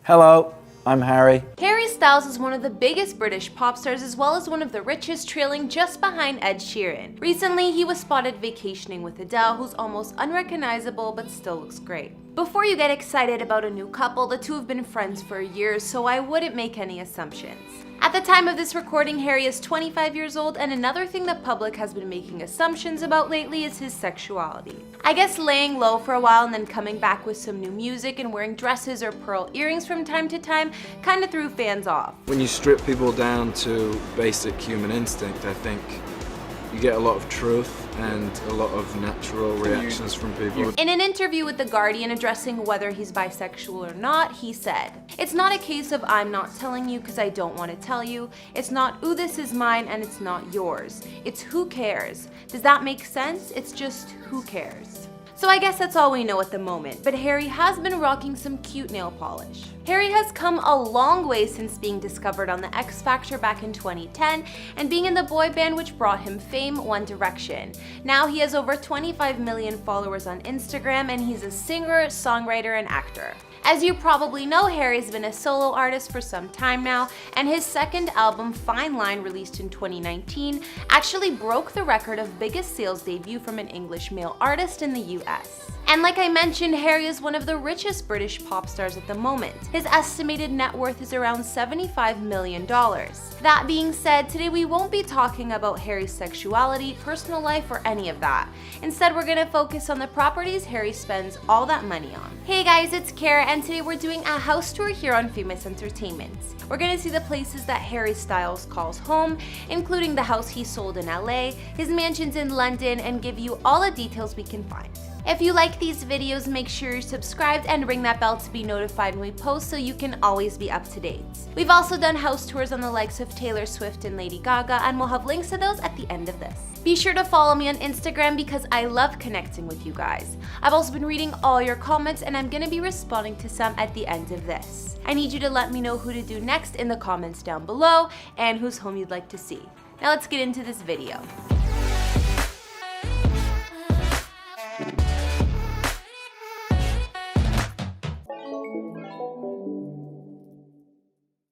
Hello, I'm Harry. Harry Styles is one of the biggest British pop stars as well as one of the richest, trailing just behind Ed Sheeran. Recently, he was spotted vacationing with Adele, who's almost unrecognizable but still looks great. Before you get excited about a new couple, the two have been friends for years, so I wouldn't make any assumptions. At the time of this recording, Harry is 25 years old, and another thing the public has been making assumptions about lately is his sexuality. I guess laying low for a while and then coming back with some new music and wearing dresses or pearl earrings from time to time kinda threw fans off. When you strip people down to basic human instinct, I think you get a lot of truth and a lot of natural reactions from people. In an interview with The Guardian addressing whether he's bisexual or not, he said, "It's not a case of I'm not telling you because I don't want to tell you. It's not, ooh, this is mine and it's not yours. It's who cares. Does that make sense? It's just who cares." So I guess that's all we know at the moment, but Harry has been rocking some cute nail polish. Harry has come a long way since being discovered on the X Factor back in 2010 and being in the boy band which brought him fame, One Direction. Now he has over 25 million followers on Instagram and he's a singer, songwriter, and actor. As you probably know, Harry's been a solo artist for some time now, and his second album, Fine Line, released in 2019, actually broke the record of biggest sales debut from an English male artist in the US. And like I mentioned, Harry is one of the richest British pop stars at the moment. His estimated net worth is around $75 million. That being said, today we won't be talking about Harry's sexuality, personal life, or any of that. Instead, we're gonna focus on the properties Harry spends all that money on. Hey guys, it's Kara, and today we're doing a house tour here on Famous Entertainment. We're gonna see the places that Harry Styles calls home, including the house he sold in LA, his mansions in London, and give you all the details we can find. If you like these videos, make sure you're subscribed and ring that bell to be notified when we post so you can always be up to date. We've also done house tours on the likes of Taylor Swift and Lady Gaga, and we'll have links to those at the end of this. Be sure to follow me on Instagram because I love connecting with you guys. I've also been reading all your comments and I'm gonna be responding to some at the end of this. I need you to let me know who to do next in the comments down below and whose home you'd like to see. Now let's get into this video.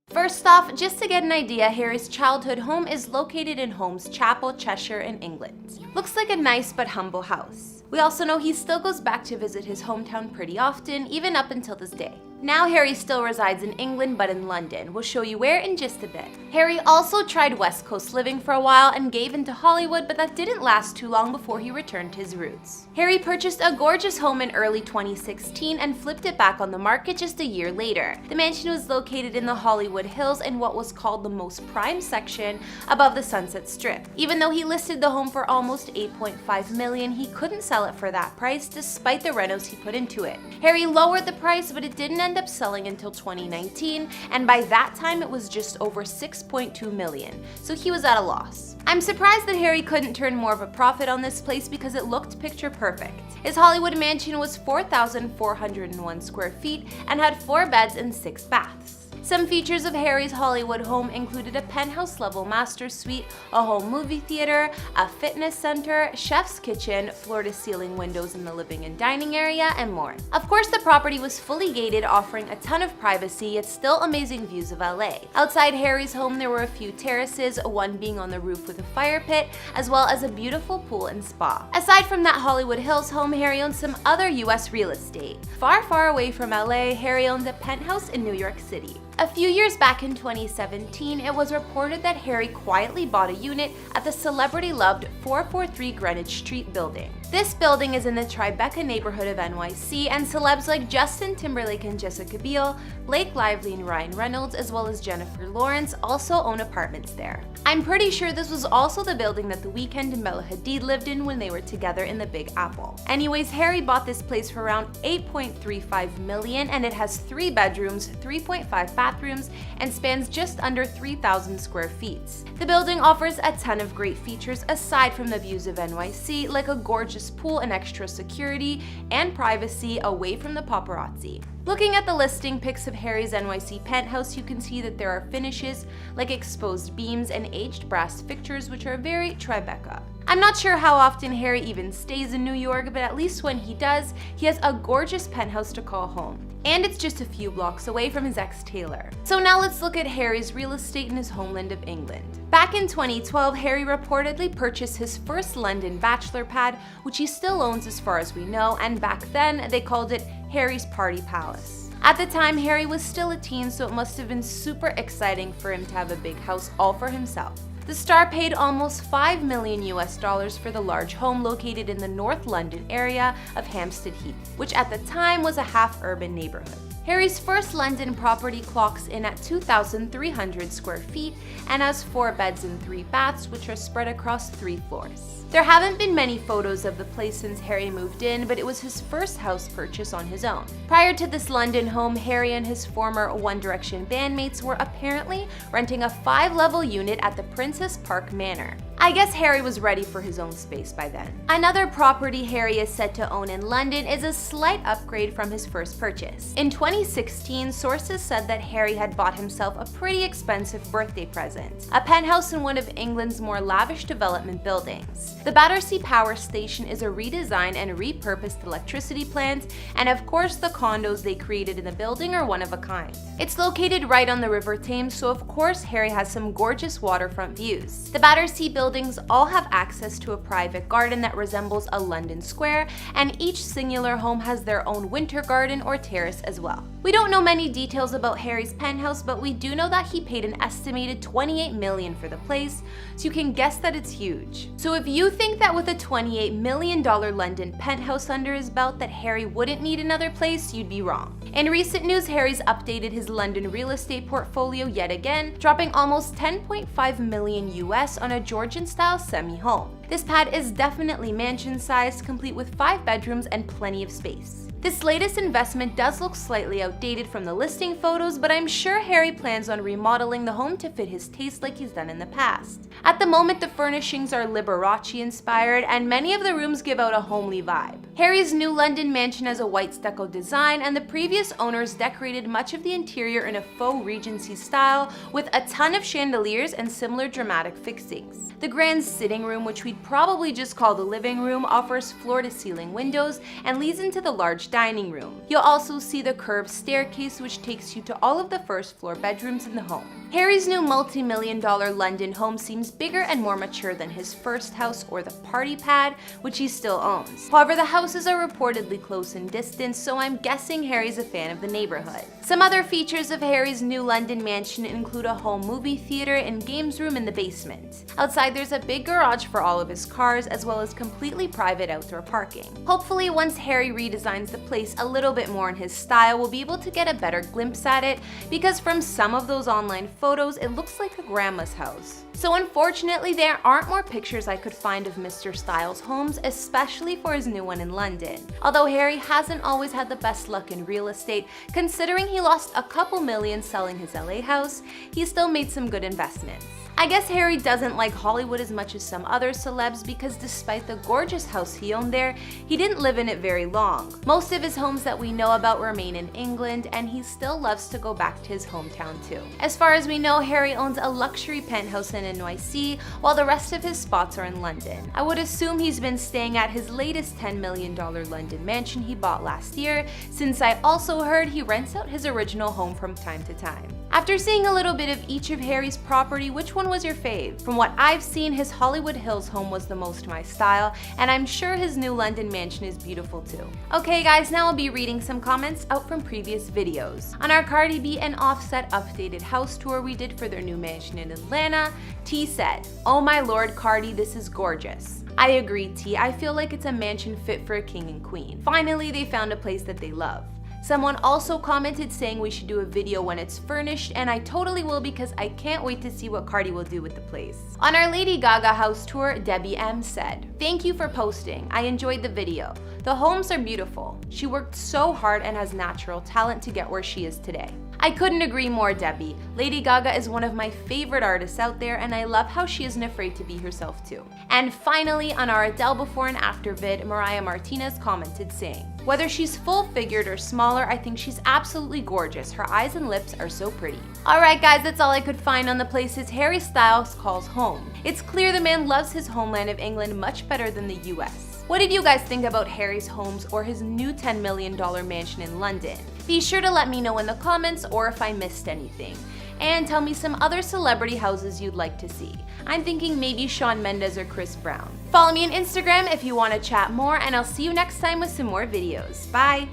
First off, just to get an idea, Harry's childhood home is located in Holmes Chapel, Cheshire in England. Looks like a nice but humble house. We also know he still goes back to visit his hometown pretty often, even up until this day. Now Harry still resides in England but in London. We'll show you where in just a bit. Harry also tried West Coast living for a while and gave into Hollywood, but that didn't last too long before he returned to his roots. Harry purchased a gorgeous home in early 2016 and flipped it back on the market just a year later. The mansion was located in the Hollywood Hills in what was called the most prime section above the Sunset Strip. Even though he listed the home for almost $8.5 million, he couldn't sell it for that price despite the renos he put into it. Harry lowered the price, but it didn't end up selling until 2019, and by that time it was just over $6.2 million, so he was at a loss. I'm surprised that Harry couldn't turn more of a profit on this place because it looked picture perfect. His Hollywood mansion was 4,401 square feet and had 4 beds and 6 baths. Some features of Harry's Hollywood home included a penthouse-level master suite, a home movie theater, a fitness center, chef's kitchen, floor-to-ceiling windows in the living and dining area, and more. Of course, the property was fully gated, offering a ton of privacy, yet still amazing views of LA. Outside Harry's home, there were a few terraces, one being on the roof with a fire pit, as well as a beautiful pool and spa. Aside from that Hollywood Hills home, Harry owned some other US real estate. Far away from LA, Harry owned a penthouse in New York City. A few years back in 2017, it was reported that Harry quietly bought a unit at the celebrity-loved 443 Greenwich Street building. This building is in the Tribeca neighborhood of NYC, and celebs like Justin Timberlake and Jessica Biel, Blake Lively and Ryan Reynolds, as well as Jennifer Lawrence also own apartments there. I'm pretty sure this was also the building that The Weeknd and Bella Hadid lived in when they were together in the Big Apple. Anyways, Harry bought this place for around $8.35 million, and it has 3 bedrooms, 3.5 bathrooms, and spans just under 3,000 square feet. The building offers a ton of great features aside from the views of NYC, like a gorgeous pool and extra security and privacy away from the paparazzi. Looking at the listing pics of Harry's NYC penthouse, you can see that there are finishes like exposed beams and aged brass fixtures, which are very Tribeca. I'm not sure how often Harry even stays in New York, but at least when he does, he has a gorgeous penthouse to call home. And it's just a few blocks away from his ex Taylor. So now let's look at Harry's real estate in his homeland of England. Back in 2012, Harry reportedly purchased his first London bachelor pad, which he still owns as far as we know, and back then they called it Harry's Party Palace. At the time, Harry was still a teen, so it must have been super exciting for him to have a big house all for himself. The star paid almost $5 million for the large home located in the North London area of Hampstead Heath, which at the time was a half-urban neighborhood. Harry's first London property clocks in at 2,300 square feet and has 4 beds and 3 baths, which are spread across 3 floors. There haven't been many photos of the place since Harry moved in, but it was his first house purchase on his own. Prior to this London home, Harry and his former One Direction bandmates were apparently renting a 5-level unit at the Princess Park Manor. I guess Harry was ready for his own space by then. Another property Harry is said to own in London is a slight upgrade from his first purchase. In 2016, sources said that Harry had bought himself a pretty expensive birthday present, a penthouse in one of England's more lavish development buildings. The Battersea Power Station is a redesigned and repurposed electricity plant, and of course the condos they created in the building are one of a kind. It's located right on the River Thames, so of course Harry has some gorgeous waterfront views. The Battersea buildings all have access to a private garden that resembles a London square, and each singular home has their own winter garden or terrace as well. We don't know many details about Harry's penthouse, but we do know that he paid an estimated $28 million for the place, so you can guess that it's huge. So if you think that with a $28 million London penthouse under his belt that Harry wouldn't need another place, you'd be wrong. In recent news, Harry's updated his London real estate portfolio yet again, dropping almost $10.5 million US on a Georgian-style semi-home. This pad is definitely mansion-sized, complete with 5 bedrooms and plenty of space. This latest investment does look slightly outdated from the listing photos, but I'm sure Harry plans on remodeling the home to fit his taste like he's done in the past. At the moment, the furnishings are Liberace inspired, and many of the rooms give out a homely vibe. Harry's new London mansion has a white stucco design, and the previous owners decorated much of the interior in a faux Regency style with a ton of chandeliers and similar dramatic fixings. The grand sitting room, which we'd probably just call the living room, offers floor-to-ceiling windows and leads into the large dining room. You'll also see the curved staircase, which takes you to all of the first floor bedrooms in the home. Harry's new multi-million-dollar London home seems bigger and more mature than his first house or the party pad, which he still owns. However, the houses are reportedly close in distance, so I'm guessing Harry's a fan of the neighborhood. Some other features of Harry's new London mansion include a home movie theater and games room in the basement. Outside, there's a big garage for all of his cars, as well as completely private outdoor parking. Hopefully, once Harry redesigns the place a little bit more in his style, we'll be able to get a better glimpse at it, because from some of those online photos, it looks like a grandma's house. So unfortunately, there aren't more pictures I could find of Mr. Styles' homes, especially for his new one in London. Although Harry hasn't always had the best luck in real estate, considering he lost a couple million selling his LA house, he still made some good investments. I guess Harry doesn't like Hollywood as much as some other celebs, because despite the gorgeous house he owned there, he didn't live in it very long. Most of his homes that we know about remain in England, and he still loves to go back to his hometown too. As far as we know, Harry owns a luxury penthouse in NYC, while the rest of his spots are in London. I would assume he's been staying at his latest $10 million London mansion he bought last year, since I also heard he rents out his original home from time to time. After seeing a little bit of each of Harry's property, which one was your fave? From what I've seen, his Hollywood Hills home was the most my style, and I'm sure his new London mansion is beautiful too. Okay guys, now I'll be reading some comments out from previous videos. On our Cardi B and Offset updated house tour we did for their new mansion in Atlanta, T said, "Oh my lord Cardi, this is gorgeous." I agree T, I feel like it's a mansion fit for a king and queen. Finally, they found a place that they love. Someone also commented saying we should do a video when it's furnished, and I totally will, because I can't wait to see what Cardi will do with the place. On our Lady Gaga house tour, Debbie M said, "Thank you for posting. I enjoyed the video. The homes are beautiful. She worked so hard and has natural talent to get where she is today. I couldn't agree more, Debbie. Lady Gaga is one of my favorite artists out there, and I love how she isn't afraid to be herself too. And finally, on our Adele before and after vid, Mariah Martinez commented saying, "Whether she's full-figured or smaller, I think she's absolutely gorgeous. Her eyes and lips are so pretty." Alright guys, that's all I could find on the places Harry Styles calls home. It's clear the man loves his homeland of England much better than the US. What did you guys think about Harry's homes or his new $10 million mansion in London? Be sure to let me know in the comments or if I missed anything. And tell me some other celebrity houses you'd like to see. I'm thinking maybe Shawn Mendes or Chris Brown. Follow me on Instagram if you want to chat more, and I'll see you next time with some more videos. Bye!